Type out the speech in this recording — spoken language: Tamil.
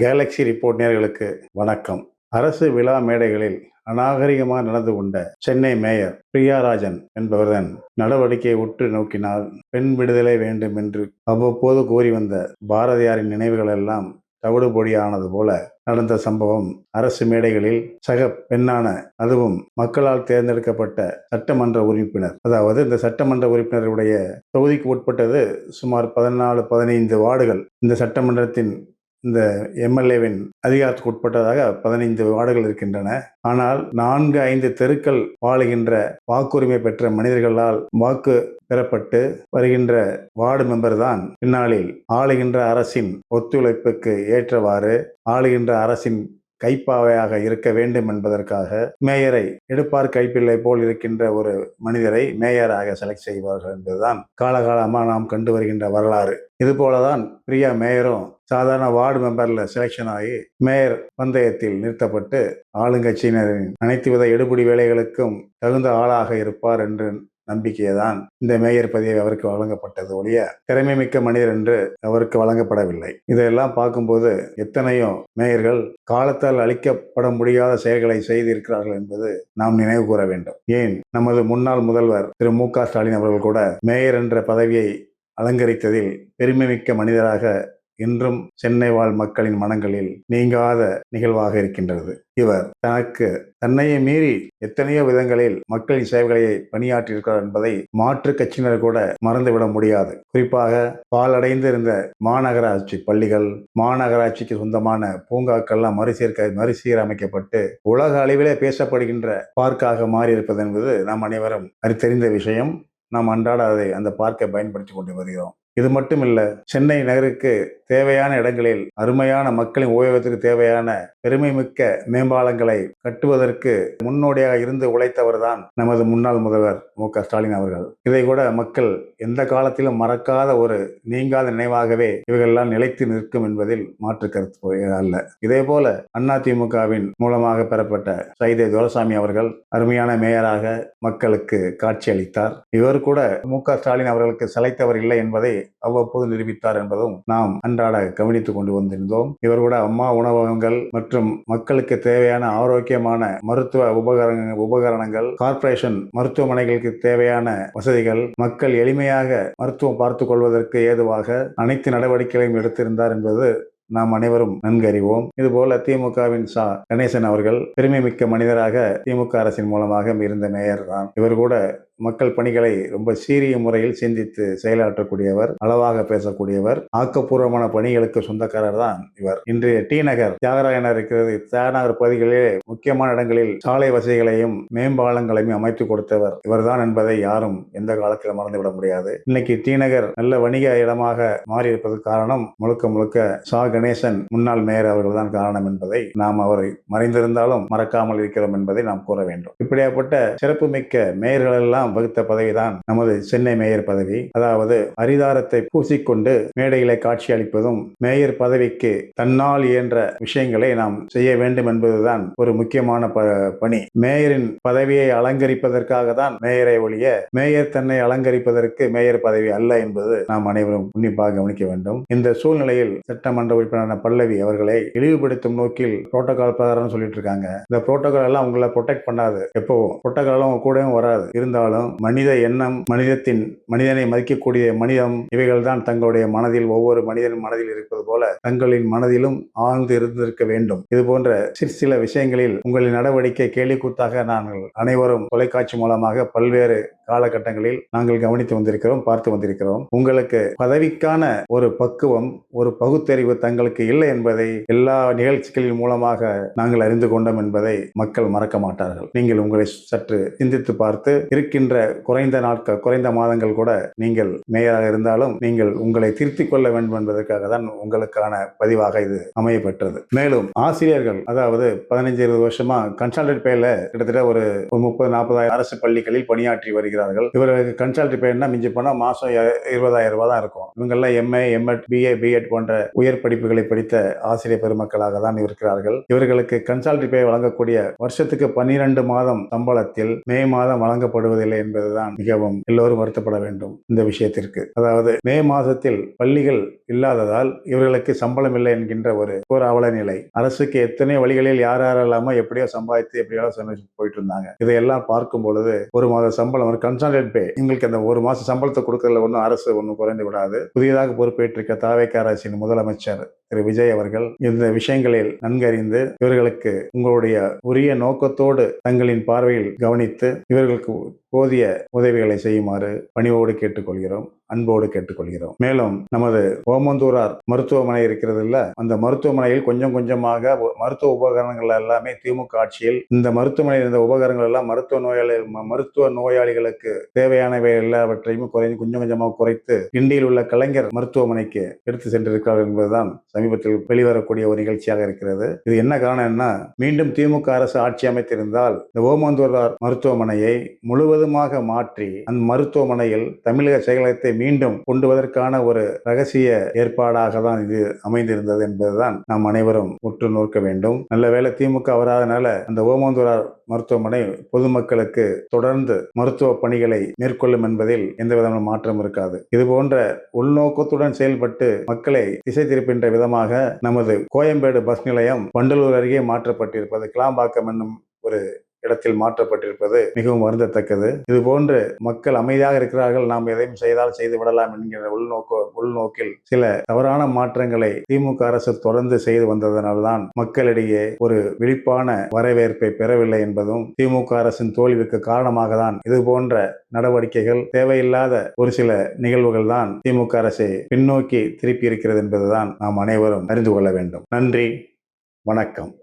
கேலக்ஸி ரிப்போர்ட் நேயர்களுக்கு வணக்கம். அரசு விழா மேடைகளில் அநாகரிகமாக நடந்து கொண்ட சென்னை மேயர் பிரியா ராஜன் என்பவர்தன் நடவடிக்கையை உற்று நோக்கினால் பெண் விடுதலை வேண்டும் என்று அவ்வப்போது கூறி வந்த பாரதியாரின் நினைவுகள் எல்லாம் தவிடுபொடியானது போல நடந்த சம்பவம் அரசு மேடைகளில் சக பெண்ணான, அதுவும் மக்களால் தேர்ந்தெடுக்கப்பட்ட சட்டமன்ற உறுப்பினர், அதாவது இந்த சட்டமன்ற உறுப்பினருடைய தொகுதிக்கு உட்பட்டது சுமார் 14-15 வார்டுகள். இந்த சட்டமன்றத்தின் இந்த எம்எல்ஏவின் அதிகாரத்துக்கு உட்பட்டதாக 15 வார்டுகள் இருக்கின்றன. ஆனால் 4-5 தெருக்கள் வாழுகின்ற வாக்குரிமை பெற்ற மனிதர்களால் வாக்கு பெறப்பட்டு வருகின்ற வார்டு மெம்பர் தான் பின்னாளில் ஆளுகின்ற அரசின் ஒத்துழைப்புக்கு ஏற்றவாறு ஆளுகின்ற அரசின் கைப்பாவையாக இருக்க வேண்டும் என்பதற்காக மேயரை எடுப்பார் கைப்பிள்ளை போல் இருக்கின்ற ஒரு மனிதரை மேயராக செலக்ட் செய்வார்கள் என்பதுதான் காலகாலமாக நாம் கண்டு வருகின்ற வரலாறு. இது போலதான் பிரியா மேயரும் சாதாரண வார்டு மெம்பர்ல செலெக்ஷன் ஆகி மேயர் பந்தயத்தில் நிறுத்தப்பட்டு ஆளுங்கட்சியினரின் அனைத்து வித எடுபிடி வேலைகளுக்கும் தகுந்த ஆளாக இருப்பார் என்று நம்பிக்கையேதான் இந்த மேயர் பதவி அவருக்கு வழங்கப்பட்டது ஒழிய திறமை மிக்க மனிதர் என்று அவருக்கு வழங்கப்படவில்லை. இதையெல்லாம் பார்க்கும்போது எத்தனையோ மேயர்கள் காலத்தால் அழிக்கப்பட முடியாத செயல்களை செய்திருக்கிறார்கள் என்பது நாம் நினைவு கூற வேண்டும். ஏன், நமது முன்னாள் முதல்வர் திரு மு.க. ஸ்டாலின் அவர்கள் கூட மேயர் என்ற பதவியை அலங்கரித்ததில் பெருமை மிக்க மனிதராக இன்றும் சென்னை வாழ் மக்களின் மனங்களில் நீங்காத நிகழ்வாக இருக்கின்றது. இவர் தன்னையே மீறி எத்தனையோ விதங்களில் மக்களின் சேவைகளை பணியாற்றியிருக்கிறார் என்பதை மாற்று கட்சியினர் கூட மறந்துவிட முடியாது. குறிப்பாக பாழடைந்து இருந்த மாநகராட்சி பள்ளிகள், மாநகராட்சிக்கு சொந்தமான பூங்காக்கள்லாம் மறுசீரமைக்கப்பட்டு உலக அளவிலே பேசப்படுகின்ற பார்க்காக மாறியிருப்பது என்பது நாம் அனைவரும் அறிந்தறிந்த விஷயம். நாம் அன்றாட அந்த பார்க்கை பயன்படுத்தி கொண்டு வருகிறோம். இது மட்டும் இல்ல, சென்னை நகருக்கு தேவையான இடங்களில் அருமையான மக்களின் உபயோகத்திற்கு தேவையான பெருமை மிக்க மேம்பாலங்களை கட்டுவதற்கு முன்னோடியாக இருந்து உழைத்தவர் தான் நமது முன்னாள் முதல்வர் மு.க. ஸ்டாலின் அவர்கள். இதை கூட மக்கள் எந்த காலத்திலும் மறக்காத ஒரு நீங்காத நினைவாகவே இவைகளெல்லாம் நிலைத்து நிற்கும் என்பதில் மாற்று கருத்து அல்ல. இதே போல அதிமுகவின் மூலமாக பெறப்பட்ட சைதை துரைசாமி அவர்கள் அருமையான மேயராக மக்களுக்கு காட்சியளித்தார். இவர் கூட மு.க. ஸ்டாலின் அவர்களுக்கு சளைத்தவர் இல்லை என்பதை அவ்வப்போது நிரூபித்தார் என்பதும் நாம் அன்றாட கவனித்துக் கொண்டு வந்திருந்தோம். இவர் கூட அம்மா உணவகங்கள் மற்றும் மக்களுக்கு தேவையான ஆரோக்கியமான மருத்துவ உபகரணங்கள், கார்ப்பரேஷன் மருத்துவமனைகளுக்கு தேவையான வசதிகள், மக்கள் எளிமையாக மருத்துவம் பார்த்துக் கொள்வதற்கு ஏதுவாக அனைத்து நடவடிக்கைகளையும் எடுத்திருந்தார் என்பது நாம் அனைவரும் நன்கு அறிவோம். இதுபோல திமுகவின் கணேசன் அவர்கள் பெருமை மிக்க மனிதராக திமுக அரசின் மூலமாக இருந்த மேயர் தான். இவர் கூட மக்கள் பணிகளை ரொம்ப சீரிய முறையில் சிந்தித்து செயலாற்றக்கூடியவர், அளவாக பேசக்கூடியவர், ஆக்கப்பூர்வமான பணிகளுக்கு சொந்தக்காரர் தான் இவர். இன்றைய டி நகர், தியாகராய நகர் இருக்கிறது. தியாகநகர் பகுதிகளிலே முக்கியமான இடங்களில் சாலை வசதிகளையும் மேம்பாலங்களையும் அமைத்து கொடுத்தவர் இவர்தான் என்பதை யாரும் எந்த காலத்தில் மறந்துவிட முடியாது. இன்னைக்கு டி நகர் நல்ல வணிக இடமாக மாறி இருப்பதற்கு காரணம் முழுக்க கணேசன் முன்னாள் மேயர் அவர்கள் தான் காரணம் என்பதை நாம் அவரை மறைந்திருந்தாலும் மறக்காமல் இருக்கிறோம் என்பதை நாம் கூற வேண்டும். இப்படியாப்பட்ட சிறப்பு மிக்க மேயர்கள் எல்லாம் வகுத்த பதவிதான் நமது சென்னை மேயர் பதவி. அதாவது அரிதாரத்தை பூசிக்கொண்டு மேடைகளை காட்சி அளிப்பதும், மேயர் பதவிக்கு தன்னால் இயன்ற விஷயங்களை நாம் செய்ய வேண்டும் என்பதுதான் ஒரு முக்கியமான பணி. மேயரின் பதவியை அலங்கரிப்பதற்காக தான் மேயரை ஒழிய மேயர் தன்னை அலங்கரிப்பதற்கு மேயர் பதவி அல்ல என்பது நாம் அனைவரும் உன்னிப்பாக கவனிக்க வேண்டும். இந்த சூழ்நிலையில் சட்டமன்ற உறுப்பினரான பல்லவி அவர்களை இழிவுபடுத்தும் நோக்கில் புரோட்டோகால் பிரகாரம் சொல்லிட்டு இருக்காங்க. இந்த புரோட்டோகால் எல்லாம் உங்களை ப்ரொடெக்ட் பண்ணாது. எப்பவும் புரோட்டோகால் எல்லாம் உங்க கூடவும் வராது. இருந்தாலும் மனித எண்ணம், மனிதனை மதிக்கக்கூடிய மனிதம், இவைகள் தான் தங்களுடைய மனதில், ஒவ்வொரு மனிதனின் மனதில் இருப்பது போல தங்களின் மனதிலும் ஆழ்ந்து இருந்திருக்க வேண்டும். இது போன்ற சில விஷயங்களில் உங்களின் நடவடிக்கை கேலிக்கூத்தாக நாங்கள் அனைவரும் தொலைக்காட்சி மூலமாக பல்வேறு காலகட்டங்களில் நாங்கள் கவனித்து வந்திருக்கிறோம், பார்த்து வந்திருக்கிறோம். உங்களுக்கு பதவிக்கான ஒரு பக்குவம், ஒரு பகுத்தறிவு தங்களுக்கு இல்லை என்பதை எல்லா நிகழ்ச்சிகளின் மூலமாக நாங்கள் அறிந்து கொண்டோம் என்பதை மக்கள் மறக்க மாட்டார்கள். நீங்கள் உங்களை சற்று சிந்தித்து பார்த்து, இருக்கின்ற குறைந்த மாதங்கள் கூட நீங்கள் மேயராக இருந்தாலும் நீங்கள் உங்களை திருத்திக் கொள்ள வேண்டும் என்பதற்காக தான் உங்களுக்கான பதிவாக இது அமைய பெற்றது. மேலும் ஆசிரியர்கள், அதாவது 15-20 வருஷமா கன்சல்டன்ட் பேல கிட்டத்தட்ட ஒரு 30-40 அரசு பள்ளிகளில் பணியாற்றி வருகிறார் இருக்கிறார்கள். இவர்களுக்கு கன்சல்டி பேன்னா மிஞ்சி போனா மாசம் 20,000 ரூபாய் தான் இருக்கும். இவங்கெல்லாம் எம்ஏ, எம்எட், பிஎட் போன்ற உயர் படிப்புகளை படித்த ஆசிரியர் பெருமக்களாக தான் இருக்கிறார்கள். இவர்களுக்கு கன்சல்டி பே வழங்கக்கூடிய வருஷத்துக்கு 12 மாதம் சம்பளத்தில் மே மாதம் வழங்கப்படுவதில்லை என்பதுதான் மிகவும் எல்லோரும் வருத்தப்பட வேண்டும். இந்த விஷயத்திற்கு அதாவது மே மாதத்தில் பள்ளிகள் இல்லாததால் இவர்களுக்கு சம்பளம் இல்லை என்கின்ற ஒரு அவல நிலை. அரசுக்கு எத்தனை வழிகளில் யாரெல்லாமோ எப்படியோ சம்பாதித்து எப்படியோ போயிட்டு இருந்தாங்க. இதையெல்லாம் பார்க்கும் பொழுது ஒரு மாத சம்பளம், ஒரு கன்சல்டன்ட் பே, எங்களுக்கு அந்த ஒரு மாச சம்பளத்தை கொடுக்கறதுல ஒன்றும் அரசு ஒன்றும் குறைந்து விடாது. புதியதாக பொறுப்பேற்றிருக்க தாவேகா அரசின் முதலமைச்சர் திரு விஜய் அவர்கள் இந்த விஷயங்களில் நன்கறிந்து இவர்களுக்கு உங்களுடைய உரிய நோக்கத்தோடு தங்களின் பார்வையில் கவனித்து இவர்களுக்கு போதிய உதவிகளை செய்யுமாறு பணிவோடு கேட்டுக்கொள்கிறோம், அன்போடு கேட்டுக்கொள்கிறோம். மேலும் நமது ஓமந்தூரார் மருத்துவமனை இருக்கிறது இல்ல, அந்த மருத்துவமனையில் கொஞ்சம் கொஞ்சமாக மருத்துவ உபகரணங்கள் எல்லாமே திமுக ஆட்சியில் இந்த மருத்துவமனையில் இருந்த உபகரணங்கள் எல்லாம் மருத்துவ நோயாளிகளுக்கு தேவையானவை எல்லாவற்றையும் கொஞ்சம் கொஞ்சமாக குறைத்து கிண்டியில் உள்ள கலைஞர் மருத்துவமனைக்கு எடுத்து சென்றிருக்கிறார் என்பதுதான் சமீபத்தில் வெளிவரக்கூடிய ஒரு நிகழ்ச்சியாக இருக்கிறது. இது என்ன காரணம்னா, மீண்டும் திமுக அரசு ஆட்சி அமைத்திருந்தால் இந்த ஓமந்தூரார் மருத்துவமனையை முழுவதுமாக மாற்றி அந்த மருத்துவமனையில் தமிழக செயலகத்தை மீண்டும் கொண்டுவதற்கான ஒரு ரகசிய ஏற்பாடாக தான் இது அமைந்திருந்தது என்பதுதான் நாம் அனைவரும் உற்று நோக்க வேண்டும். நல்ல வேளை திமுக வராதனால அந்த ஓமந்தூரார் மருத்துவமனை பொதுமக்களுக்கு தொடர்ந்து மருத்துவ பணிகளை மேற்கொள்ளும் என்பதில் எந்த விதமான மாற்றம் இருக்காது. இது போன்ற உள்நோக்கத்துடன் செயல்பட்டு மக்களை திசை திருப்பின்ற விதமாக நமது கோயம்பேடு பஸ் நிலையம் வண்டலூர் அருகே மாற்றப்பட்டிருப்பது, கிளாம்பாக்கம் என்னும் ஒரு இடத்தில் மாற்றப்பட்டிருப்பது மிகவும் வருந்தத்தக்கது. இது போன்று மக்கள் அமைதியாக இருக்கிறார்கள், நாம் எதையும் செய்தால் செய்து விடலாம் என்கிற உள்நோக்கில் சில தவறான மாற்றங்களை திமுக அரசு தொடர்ந்து செய்து வந்ததனால்தான் மக்களிடையே ஒரு விழிப்பான வரவேற்பை பெறவில்லை என்பதும் திமுக அரசின் தோல்விக்கு காரணமாக தான் இது போன்ற நடவடிக்கைகள், தேவையில்லாத ஒரு சில நிகழ்வுகள் தான் திமுக அரசை பின்னோக்கி திருப்பி இருக்கிறது என்பதுதான் நாம் அனைவரும் அறிந்து கொள்ள வேண்டும். நன்றி, வணக்கம்.